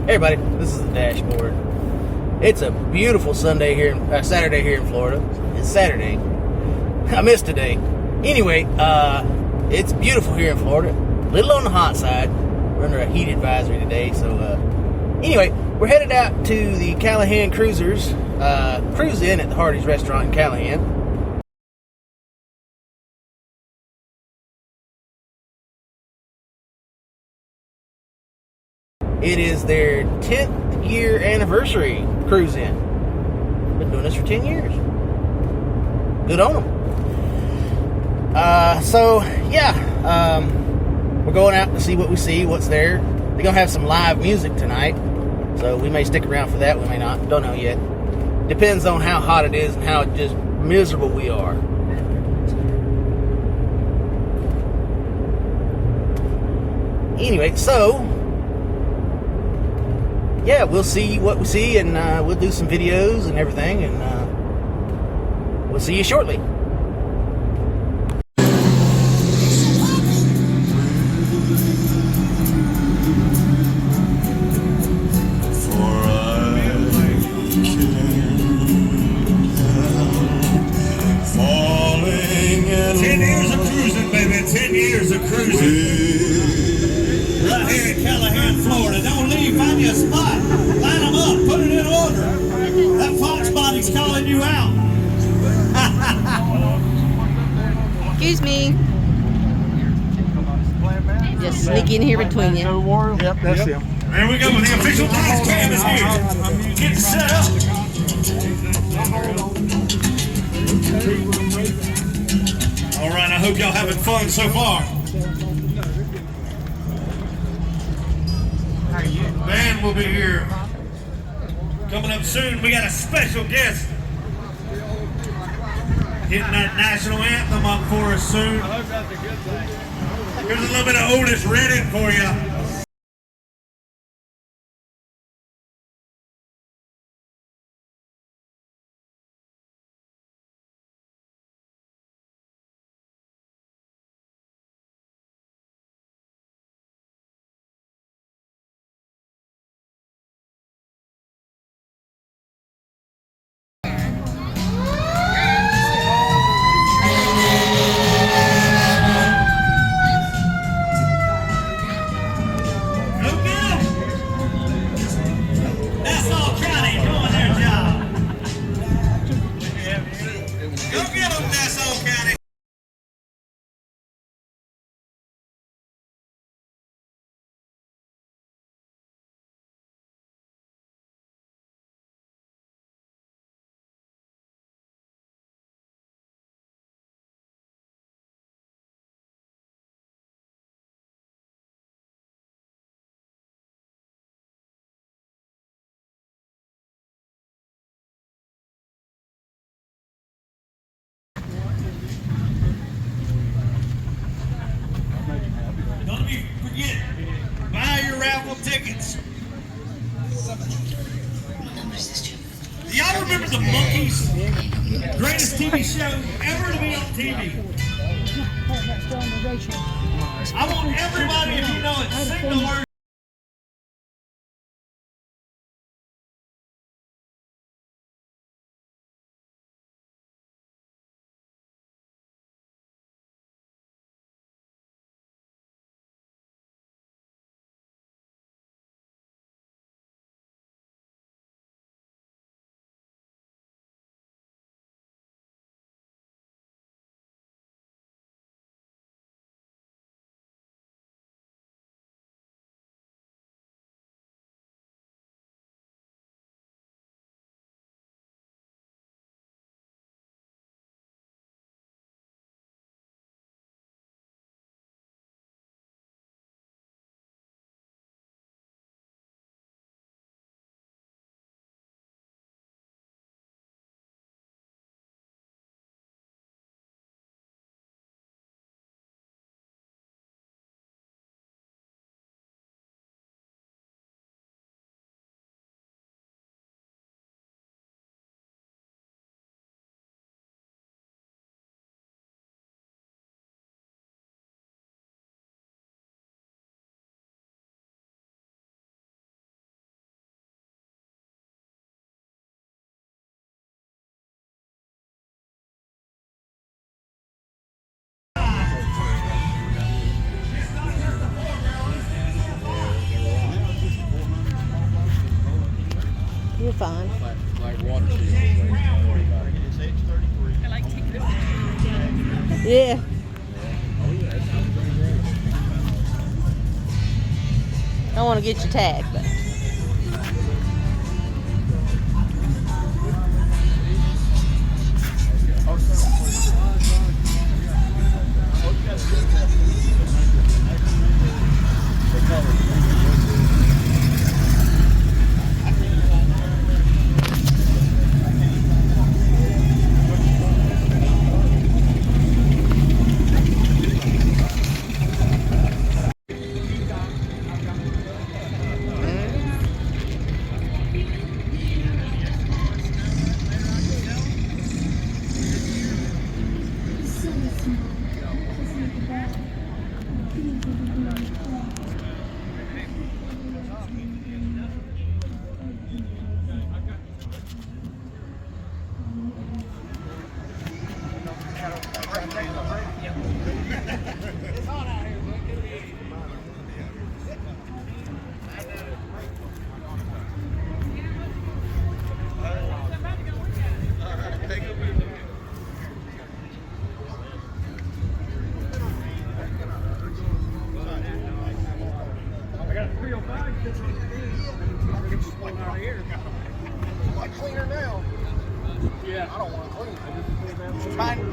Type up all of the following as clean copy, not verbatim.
Hey everybody, this is the dashboard. It's a beautiful Saturday here in Florida. It's Saturday. I missed today. Anyway, it's beautiful here in Florida. A little on the hot side. We're under a heat advisory today, so anyway, we're headed out to the Callahan Cruisers cruise in at the Hardee's restaurant in Callahan. It is their 10th year anniversary cruise in. Been doing this for 10 years. Good on them. We're going out to see what we see, what's there. They're going to have some live music tonight, so we may stick around for that, we may not. Don't know yet. Depends on how hot it is and how just miserable we are. Anyway, so yeah, we'll see what we see, and we'll do some videos and everything, and we'll see you shortly. Falling in 10 years of cruising, baby, 10 years of cruising. Right here in Callahan, Florida. Don't leave, find you a spot. Line them up, put it in order. That fox body's calling you out. Excuse me. Just sneak in here between you. Yep, that's him. There we go, the official dash cam is here. Get set up. All right, I hope y'all having fun so far. Band will be here coming up soon. We got a special guest hitting that national anthem up for us soon. Here's a little bit of Otis Redding for you. Go get them, Nassau County. Don't forget, buy your raffle tickets. Y'all remember the Monkeys? Greatest TV show ever to be on TV. I want everybody, if you know it, sing the word. fine. Like water seals. It's age 33. I like taking it. Yeah. I don't want to get your tag, but.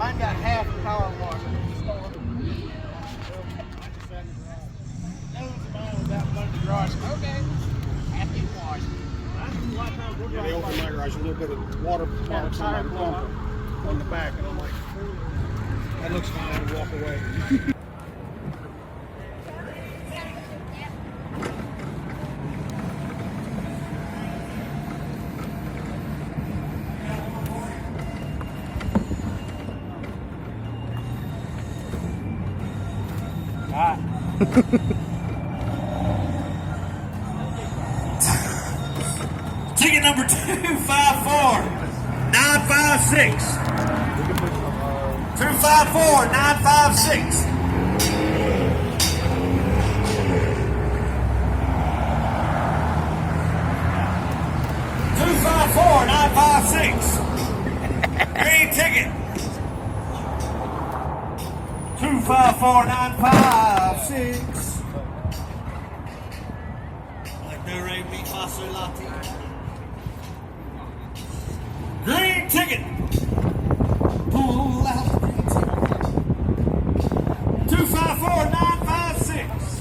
Mine got half the power wash. Okay. Half the wash. Yeah, they opened my garage, a little bit of water marks on my bumper on the back, and I'm like, that looks fine, and walk away. Ticket number 254-956. 254-956. Green ticket. 254-956. Like the Ray Mi Maserati. Green ticket. Pull out the green ticket. 254-956.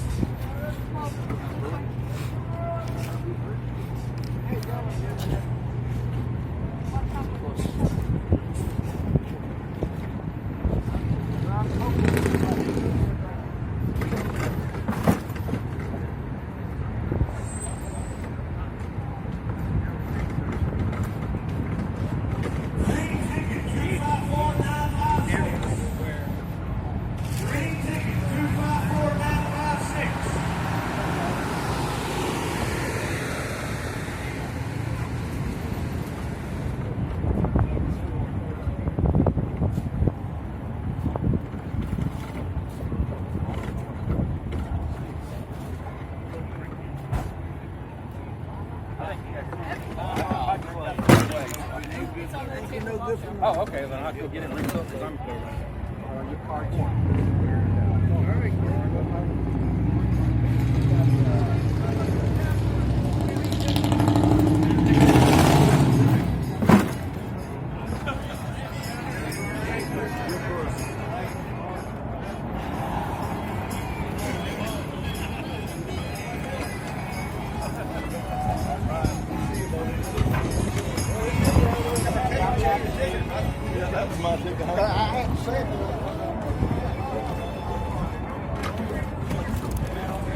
Oh, okay, then I'll go get it refilled because I'm your car.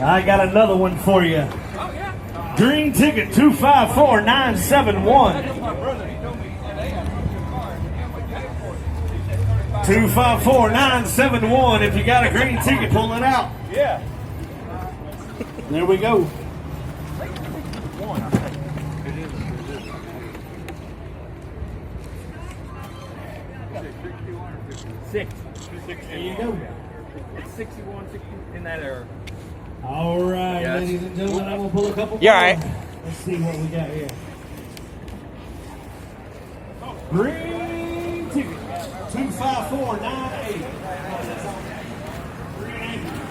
I got another one for you. Green ticket 254-971. 254-971. If you got a green ticket, pull it out. Yeah. There we go. Six. There you go. It's 61, 60 in that area. All right, Yes. ladies and gentlemen, I'm gonna pull a couple. You're all more. right. Let's see what we got here. Green ticket. 25498. Green ticket.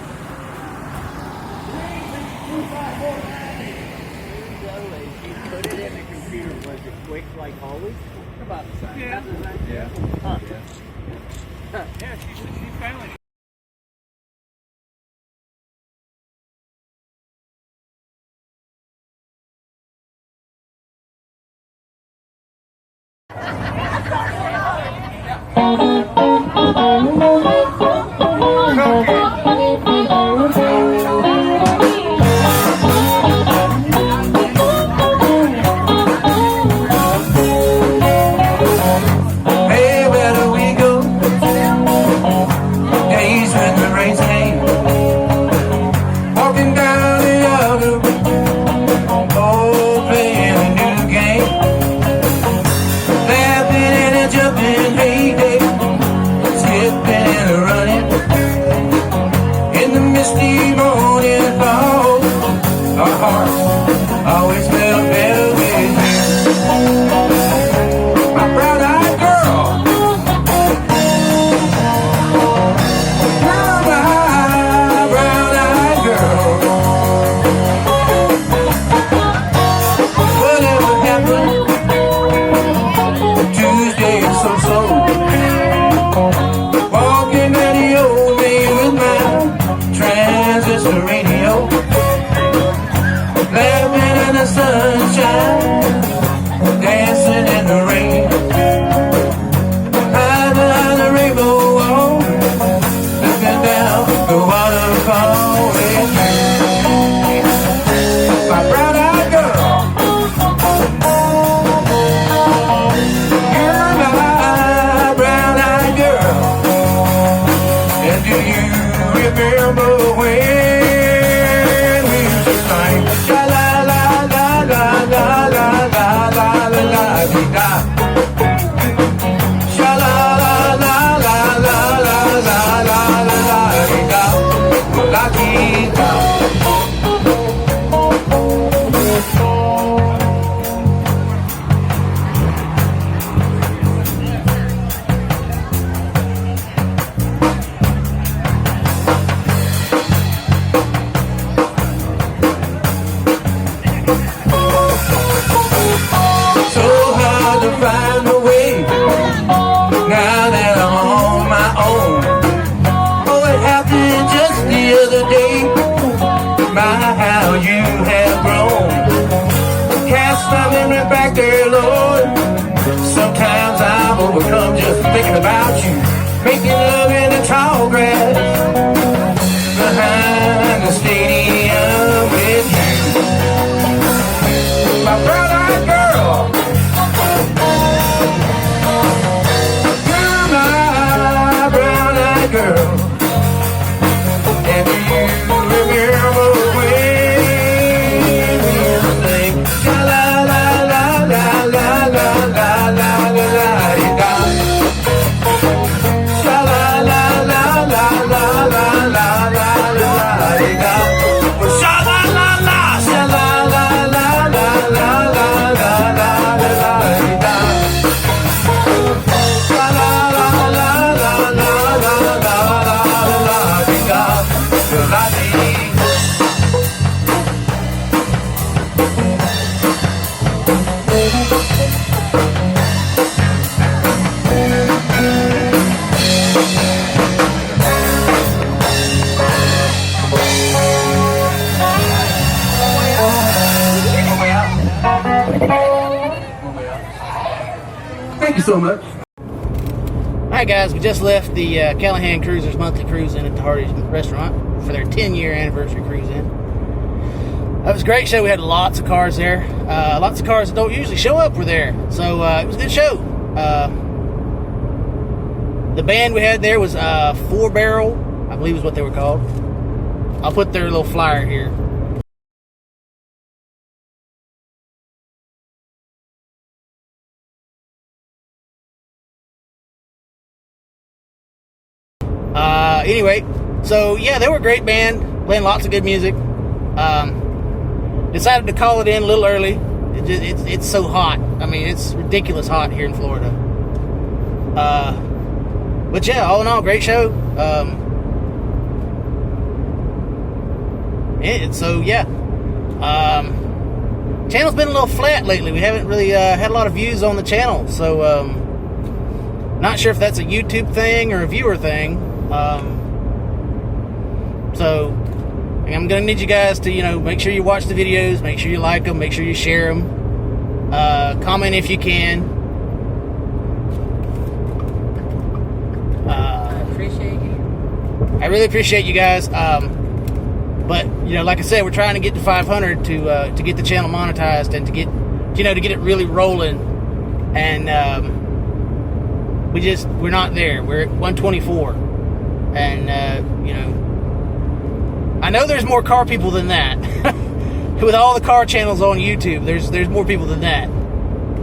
25498. Put it in the computer. Was it quick like always? About the same. Yeah. Yeah. Huh. Yeah, she finally. Hey, where do we go? Days when the rain's came, walking down the yard, oh, playing a new game, laughing and a jumping, heyday, skipping and a running, in the misty morning fog, our hearts always felt better with you. My brown-eyed girl, brown-eyed girl. Whatever happened Tuesday is so. Walking down the old lane with my transistor radio, laughing in the sunshine, dancing in the rain. Under the rainbow wall, looking down the waterfall with you. My brown-eyed girl, you're my brown-eyed girl. And do you remember when we used to sing sha la la la la la la la la la la dee da? Sha la la la la la la la la la la dee da, la dee da. So hard to find a way now that I'm on my own. Oh, it happened just the other day. My, how you have grown. Cast my memory back there, Lord. Sometimes I'm overcome just thinking about you. Making love in the tall grass behind the stadium with you. My brown-eyed girl, you're my brown-eyed girl. And do you remember when we used to sing sha la la la la la la la la la la dee da? Sha la la la la la la la la la dee da. Sha la la la, sha la la la la la la la la la dee da. Sha la la la la la la la la dee da, la dee. Thank you so much. Alright guys, we just left the Callahan Cruisers monthly cruise-in at the Hardy's restaurant for their 10-year anniversary cruise-in. That was a great show. We had lots of cars there. Lots of cars that don't usually show up were there. So it was a good show. The band we had there was 4 Barrel, I believe is what they were called. I'll put their little flyer here. Anyway, so yeah, they were a great band, playing lots of good music. Decided to call it in a little early. It's so hot. I mean, it's ridiculous hot here in Florida. But yeah, all in all, great show. So yeah, channel's been a little flat lately. We haven't really had a lot of views on the channel, so not sure if that's a YouTube thing or a viewer thing. So I'm gonna need you guys to, make sure you watch the videos, make sure you like them, make sure you share them, comment if you can. I really appreciate you guys. But like I said, we're trying to get to 500 to get the channel monetized and to get to get it really rolling. And we're not there. We're at 124, and I know there's more car people than that. With all the car channels on YouTube, there's more people than that.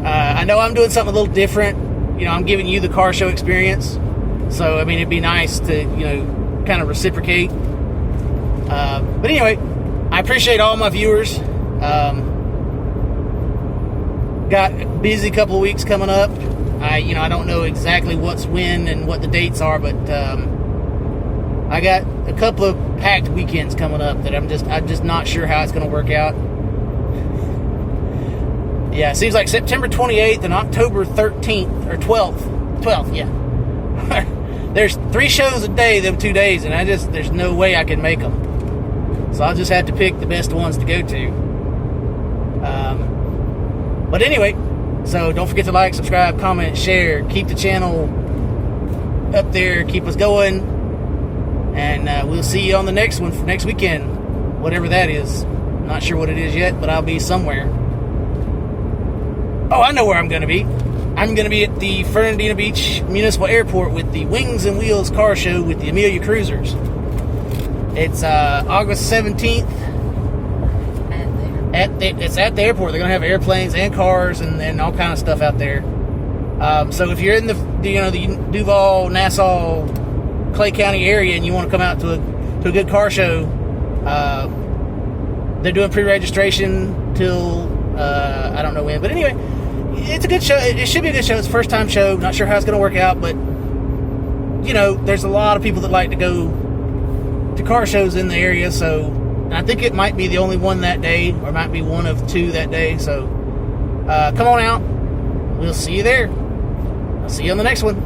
I know I'm doing something a little different. I'm giving you the car show experience. So I mean, it'd be nice to kind of reciprocate. But anyway, I appreciate all my viewers. Got a busy couple of weeks coming up. I don't know exactly what's when and what the dates are, but I got a couple of packed weekends coming up that I'm just not sure how it's going to work out. Yeah, it seems like September 28th and October 13th or 12th, yeah. There's 3 shows a day them 2 days, and there's no way I can make them. So I'll just have to pick the best ones to go to. But anyway, so don't forget to like, subscribe, comment, share. Keep the channel up there. Keep us going. And we'll see you on the next one for next weekend. Whatever that is. I'm not sure what it is yet, but I'll be somewhere. Oh, I know where I'm going to be. I'm going to be at the Fernandina Beach Municipal Airport with the Wings and Wheels car show with the Amelia Cruisers. It's August 17th. It's at the airport. They're going to have airplanes and cars and all kind of stuff out there. So if you're in the Duval, Nassau, Clay County area and you want to come out to a good car show, they're doing pre-registration till I don't know when. But anyway, it's a good show. It should be a good show. It's a first-time show. Not sure how it's going to work out, but there's a lot of people that like to go to car shows in the area, so I think it might be the only one that day, or might be one of 2 that day. So come on out. We'll see you there. I'll see you on the next one.